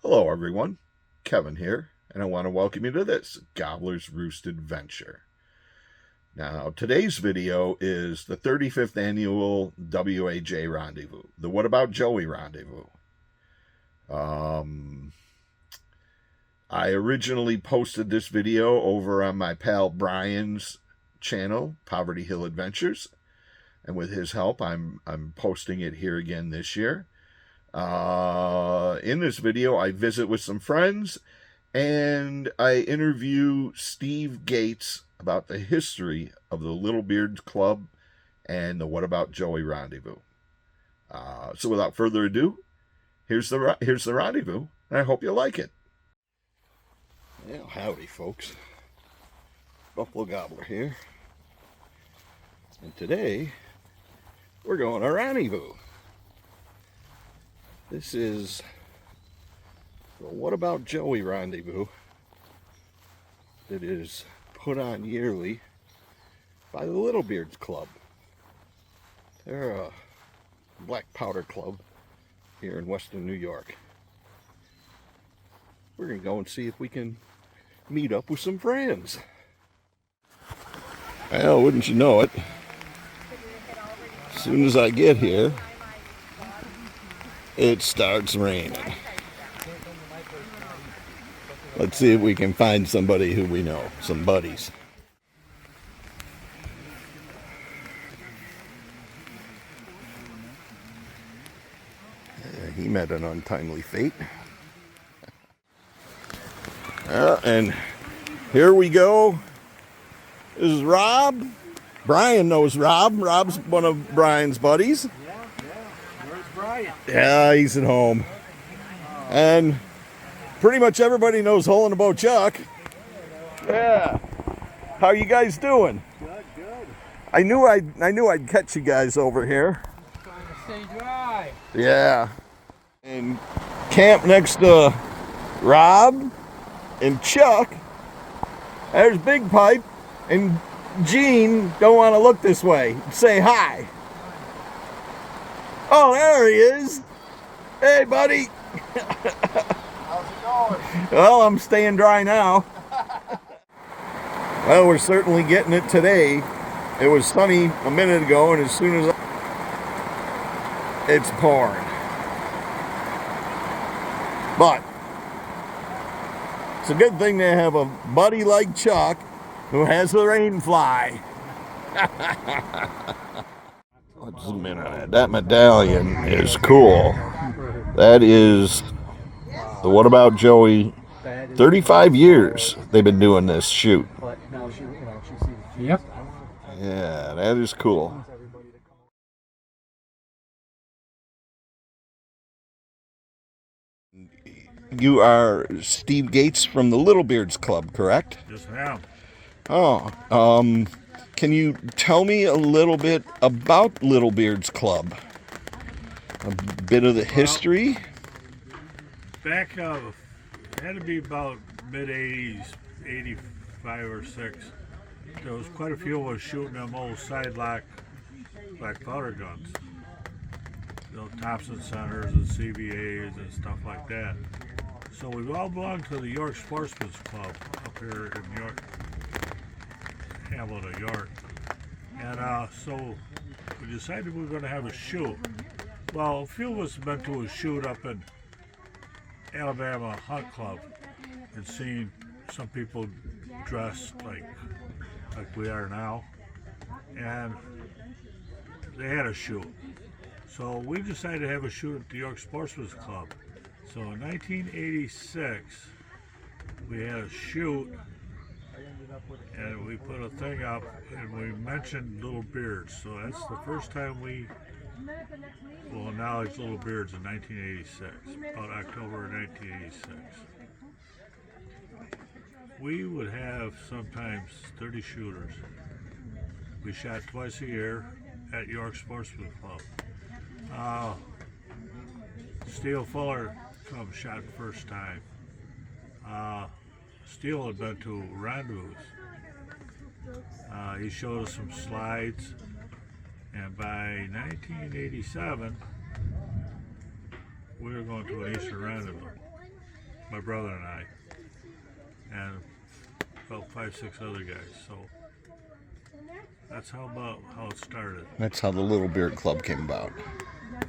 Hello everyone, Kevin here, and I want to welcome you to this Gobbler's Roost adventure. Now, today's video is the 35th annual WAJ Rendezvous, the What About Joey Rendezvous. I originally posted this video over on my pal Brian's channel, Poverty Hill Adventures, and with his help, I'm posting it here again this year. In this video, I visit with some friends and I interview Steve Gates about the history of the Little Beards Club and the What About Joey Rendezvous. So without further ado, here's the rendezvous, and I hope you like it. Well, howdy folks, Buffalo Gobbler here, and today we're going to rendezvous. This is the What About Joey Rendezvous that is put on yearly by the Little Beards Club. They're a black powder club here in Western New York. We're going to go and see if we can meet up with some friends. Well, wouldn't you know it, as soon as I get here, it starts raining. Let's see if we can find somebody who we know, some buddies. He met an untimely fate. And here we go. This is Rob. Brian knows Rob. Rob's one of Brian's buddies. Where's Brian? Yeah, he's at home. And pretty much everybody knows Hole in the Boat Chuck. Yeah. How you guys doing? Good. I knew I'd catch you guys over here. Trying to stay dry. Yeah. And camp next to Rob and Chuck. There's Big Pipe and Gene. Don't want to look this way. Say hi. Oh, there he is. Hey, buddy. How's it going? Well, I'm staying dry now. Well, we're certainly getting it today. It was sunny a minute ago, and as soon as it's pouring. But it's a good thing to have a buddy like Chuck who has the rain fly. Let's zoom in on it. That medallion is cool. That is the What About Joey. 35 years they've been doing this shoot. Yep. Yeah, that is cool. You are Steve Gates from the Little Beards Club, correct? Yes, ma'am. Oh, can you tell me a little bit about Little Beards Club? A bit of the history? Back, it had to be about mid-80s, 85 or 6. There was quite a few of us shooting them old sidelock black powder guns. You know, Thompson Centers and CVAs and stuff like that. So we all belonged to the York Sportsman's Club up here in York, Hamilton, York. And so we decided we were going to have a shoot. Well, a few of us have been to a shoot up in Alabama Hunt Club and seen some people dressed like we are now, and they had a shoot. So we decided to have a shoot at the York Sportsman's Club. So in 1986, we had a shoot, and we put a thing up, and we mentioned Little Beards. So that's the first time we will acknowledge Little Beards in 1986, about October 1986. We would have sometimes 30 shooters. We shot twice a year at York Sportsman Club. Steele Fuller shot first time. Steele had been to Rendezvous. He showed us some slides, and by 1987 we were going to an Easter Rendezvous. my brother and I, and about 5, 6 other guys. So that's how it started. That's how the Little Beard Club came about.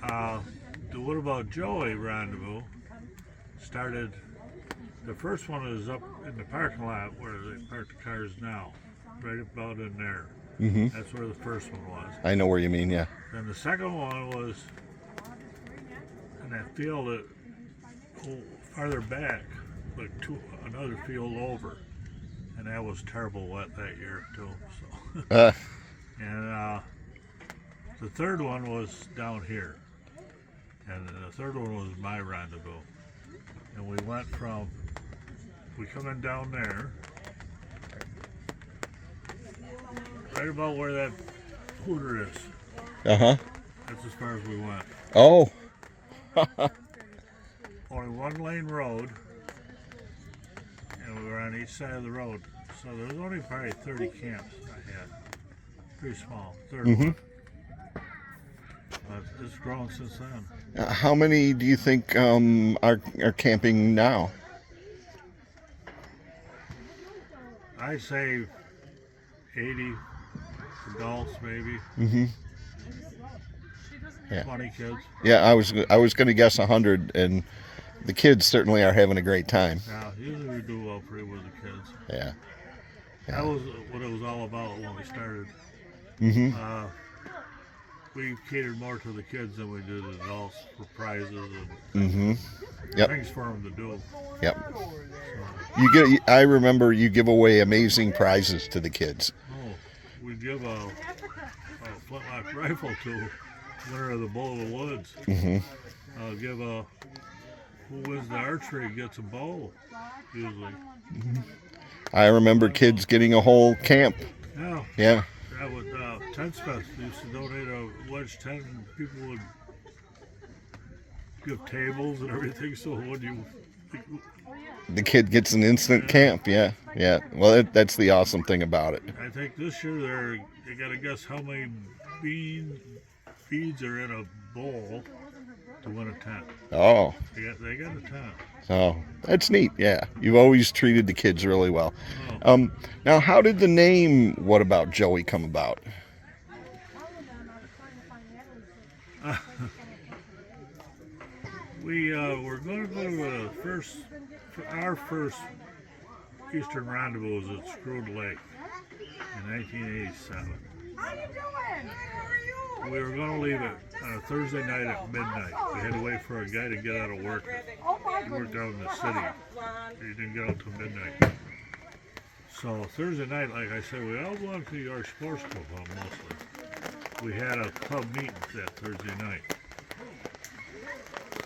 The What About Joey Rendezvous started. The first one is up in the parking lot where they park the cars now, right about in there. Mm-hmm. That's where the first one was. I know where you mean, yeah. Then the second one was in that field farther back, like another field over, and that was terrible wet that year too. So, and the third one was down here, and the third one was my rendezvous. And we come in down there, right about where that Hooter is. Uh-huh. That's as far as we went. Oh. Only one lane road, and we were on each side of the road. So there was only probably 30 camps I had. Pretty small, 30. Mm-hmm. But it's grown since then. How many do you think are camping now? I say 80 adults, maybe. Mm-hmm. Yeah. 20 kids. Yeah, I was going to guess 100, and the kids certainly are having a great time. Yeah, usually we do well pretty with the kids. Yeah. That was what it was all about when we started. Mm-hmm. We catered more to the kids than we did the adults for prizes and Mm-hmm. Yep. things for them to do. Yep. I remember you give away amazing prizes to the kids. Oh, we give a flintlock rifle to winner of the Bowl of the Woods. Mm-hmm. Give who wins the archery gets a bow, usually. Mm-hmm. I remember kids getting a whole camp. Yeah. Yeah. That was Tent Fest. We used to donate a wedge tent, and people would give tables and everything. So when the kid gets an instant camp. Yeah. Yeah. Well, that's the awesome thing about it. I think this year they got to guess how many beads are in a bowl to win a tent. Oh. They got a tent. Oh, that's neat. Yeah, you've always treated the kids really well. Now, how did the name "What About Joey" come about? We were going to go to our first Eastern Rendezvous was at Screwed Lake in 1987. How you doing? How are you? We were going to leave it on a Thursday night at midnight. We had to wait for a guy to get out of work. Oh my He worked down in the city. He didn't get out till midnight. So Thursday night, like I said, we all belonged to the York Sports Club mostly. We had a club meeting that Thursday night.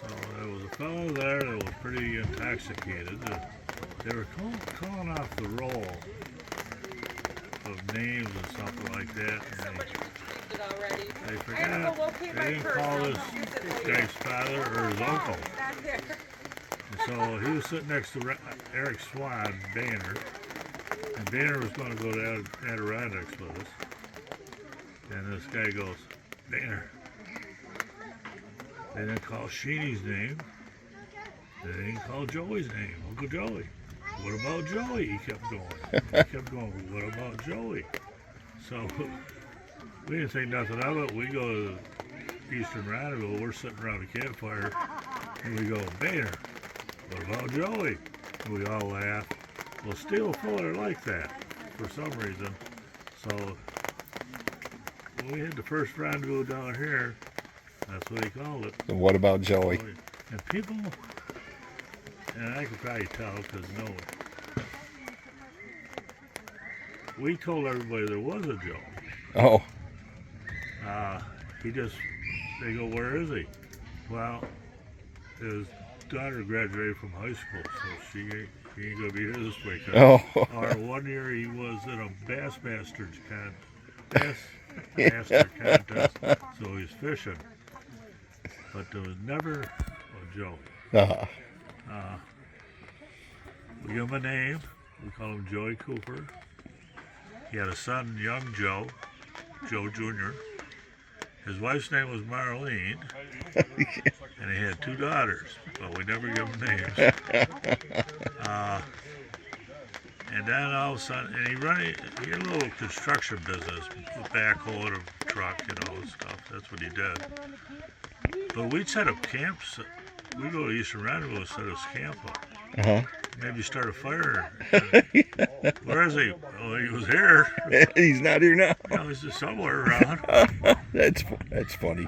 So there was a fellow there that was pretty intoxicated. They were calling off the roll of names and something like that. And they forgot. They didn't call this guy's father or his uncle. And so he was sitting next to Eric Swan, Banner. And Banner was going to go to Adirondacks with us. And this guy goes, Banner. They didn't call Sheeney's name. They didn't call Joey's name, Uncle Joey. What about Joey? He kept going. He kept going, what about Joey? So we didn't think nothing of it. We go to the Eastern Rendezvous. We're sitting around a campfire. And we go, Banner, what about Joey? And we all laugh. Well, Steel Fuller liked that for some reason. So when we had the first rendezvous down here, that's what he called it. And what about Joey? And people, and I could probably tell because we told everybody there was a Joe. Oh. They go, where is he? Well, his daughter graduated from high school, so she ain't gonna be here this weekend. Oh. Or one year he was in a Bassmaster contest, so he's fishing. But there was never a Joe. We give him a name. We call him Joey Cooper. He had a son, young Joe Jr. His wife's name was Marlene. And he had 2 daughters, but we never give them names. And then all of a sudden, and he had a little construction business, a backhoe and a truck, and stuff. That's what he did. But we'd set up camps. We'd go to Eastern Rendezvous and set us camp up. Uh-huh. Maybe start a fire. Where is he? Well, he was here. He's not here now. He's just somewhere around. That's funny.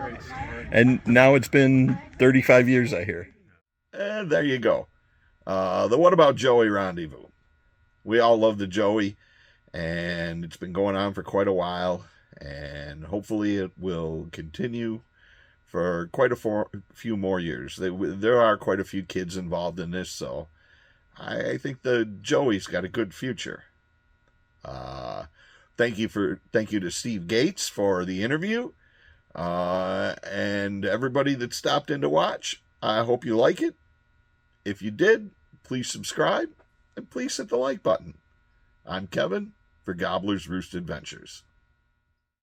And now it's been 35 years, I hear. And there you go. The What About Joey Rendezvous. We all love the Joey, and it's been going on for quite a while, and hopefully it will continue for quite a few more years. There are quite a few kids involved in this, so I think the Joey's got a good future. Thank you to Steve Gates for the interview, and everybody that stopped in to watch. I hope you like it. If you did, please subscribe and please hit the like button. I'm Kevin for Gobbler's Roost Adventures.